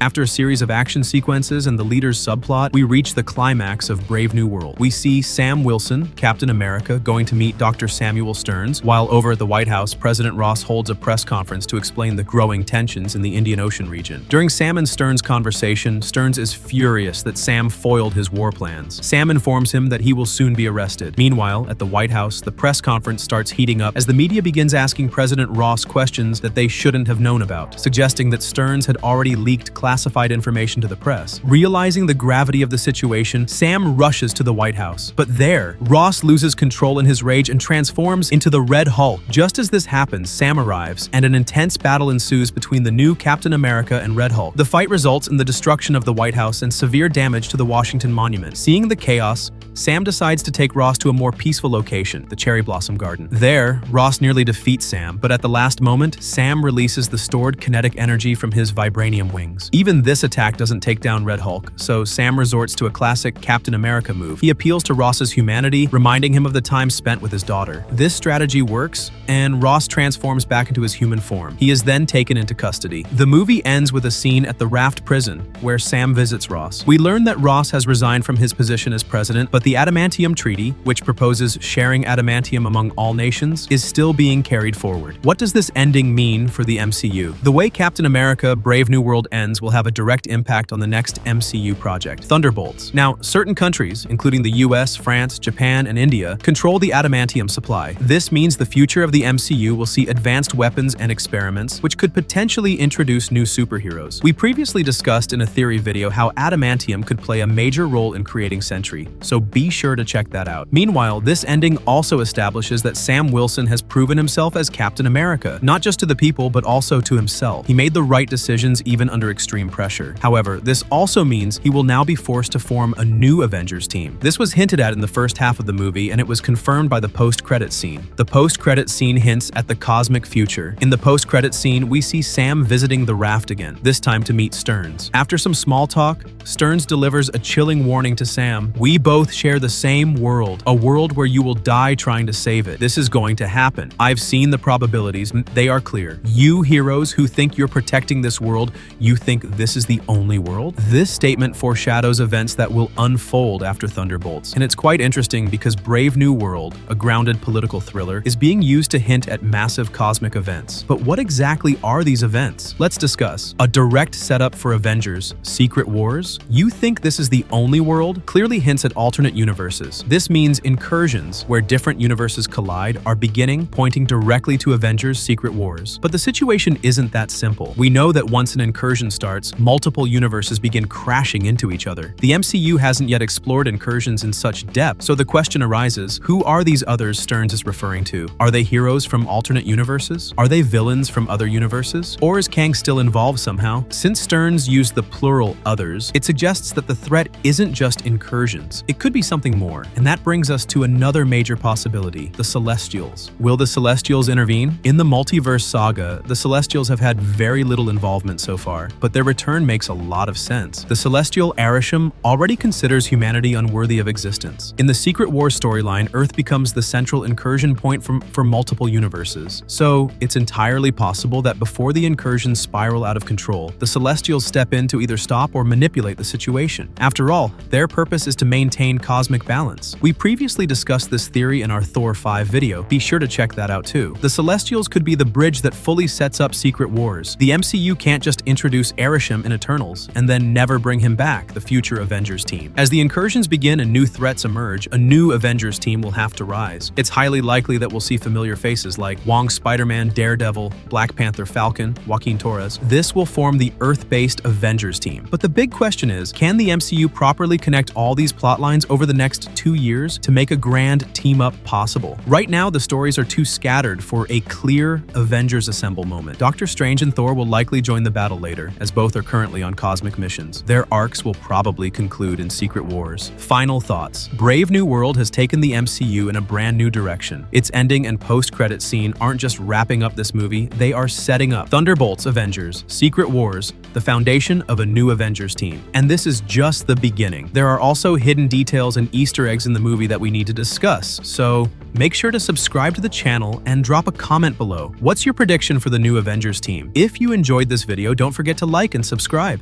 After a series of action sequences and the leader's subplot, we reach the climax of Brave New World. We see Sam Wilson, Captain America, going to meet Dr. Samuel Stearns, while over at the White House, President Ross holds a press conference to explain the growing tensions in the Indian Ocean region. During Sam and Stearns' conversation, Stearns is furious that Sam foiled his war plans. Sam informs him that he will soon be arrested. Meanwhile, at the White House, the press conference starts heating up as the media begins asking President Ross questions that they shouldn't have known about, suggesting that Stearns had already leaked classified information to the press. Realizing the gravity of the situation, Sam rushes to the White House. But there, Ross loses control in his rage and transforms into the Red Hulk. Just as this happens, Sam arrives, and an intense battle ensues between the new Captain America and Red Hulk. The fight results in the destruction of the White House and severe damage to the Washington Monument. Seeing the chaos, Sam decides to take Ross to a more peaceful location, the Cherry Blossom Garden. There, Ross nearly defeats Sam, but at the last moment, Sam releases the stored kinetic energy from his vibranium wings. Even this attack doesn't take down Red Hulk, so Sam resorts to a classic Captain America move. He appeals to Ross's humanity, reminding him of the time spent with his daughter. This strategy works, and Ross transforms back into his human form. He is then taken into custody. The movie ends with a scene at the Raft prison, where Sam visits Ross. We learn that Ross has resigned from his position as president, but the Adamantium Treaty, which proposes sharing adamantium among all nations, is still being carried forward. What does this ending mean for the MCU? The way Captain America: Brave New World ends will have a direct impact on the next MCU project, Thunderbolts. Now, certain countries, including the US, France, Japan, and India, control the adamantium supply. This means the future of the MCU will see advanced weapons and experiments, which could potentially introduce new superheroes. We previously discussed in a theory video how adamantium could play a major role in creating Sentry, so be sure to check that out. Meanwhile, this ending also establishes that Sam Wilson has proven himself as Captain America, not just to the people, but also to himself. He made the right decisions even under extreme pressure. However, this also means he will now be forced to form a new Avengers team. This was hinted at in the first half of the movie, and it was confirmed by the post-credit scene. The post-credit scene hints at the cosmic future. In the post-credit scene, we see Sam visiting the Raft again, this time to meet Stearns. After some small talk, Stearns delivers a chilling warning to Sam. "We both share the same world, a world where you will die trying to save it. This is going to happen. I've seen the probabilities, they are clear. You heroes who think you're protecting this world, you think this is the only world?" This statement foreshadows events that will unfold after Thunderbolts. And it's quite interesting because Brave New World, a grounded political thriller, is being used to hint at massive cosmic events. But what exactly are these events? Let's discuss. A direct setup for Avengers Secret Wars? You think this is the only world? Clearly hints at alternate universes. This means incursions, where different universes collide, are beginning, pointing directly to Avengers Secret Wars. But the situation isn't that simple. We know that once an incursion starts, multiple universes begin crashing into each other. The MCU hasn't yet explored incursions in such depth, so the question arises, who are these others Stearns is referring to? Are they heroes from alternate universes? Are they villains from other universes? Or is Kang still involved somehow? Since Stearns used the plural others, it suggests that the threat isn't just incursions. It could be something more, and that brings us to another major possibility, the Celestials. Will the Celestials intervene? In the multiverse saga, the Celestials have had very little involvement so far, but their return makes a lot of sense. The Celestial Arishem already considers humanity unworthy of existence. In the Secret Wars storyline, Earth becomes the central incursion point for multiple universes. So, it's entirely possible that before the incursions spiral out of control, the Celestials step in to either stop or manipulate the situation. After all, their purpose is to maintain cosmic balance. We previously discussed this theory in our Thor 5 video. Be sure to check that out too. The Celestials could be the bridge that fully sets up Secret Wars. The MCU can't just introduce Arishem in Eternals and then never bring him back, the future Avengers team. As the incursions begin and new threats emerge, a new Avengers team will have to rise. It's highly likely that we'll see familiar faces like Wong's Spider-Man, Daredevil, Black Panther, Falcon, Joaquin Torres. This will form the Earth-based Avengers team. But the big question is, can the MCU properly connect all these plotlines over the next 2 years to make a grand team-up possible? Right now, the stories are too scattered for a clear Avengers Assemble moment. Doctor Strange and Thor will likely join the battle later, as both are currently on cosmic missions. Their arcs will probably conclude in Secret Wars. Final thoughts. Brave New World has taken the MCU in a brand new direction. Its ending and post-credit scene aren't just wrapping up this movie, they are setting up Thunderbolts Avengers, Secret Wars, the foundation of a new Avengers team. And this is just the beginning. There are also hidden details and Easter eggs in the movie that we need to discuss, so make sure to subscribe to the channel and drop a comment below. What's your prediction for the new Avengers team? If you enjoyed this video, don't forget to like and subscribe.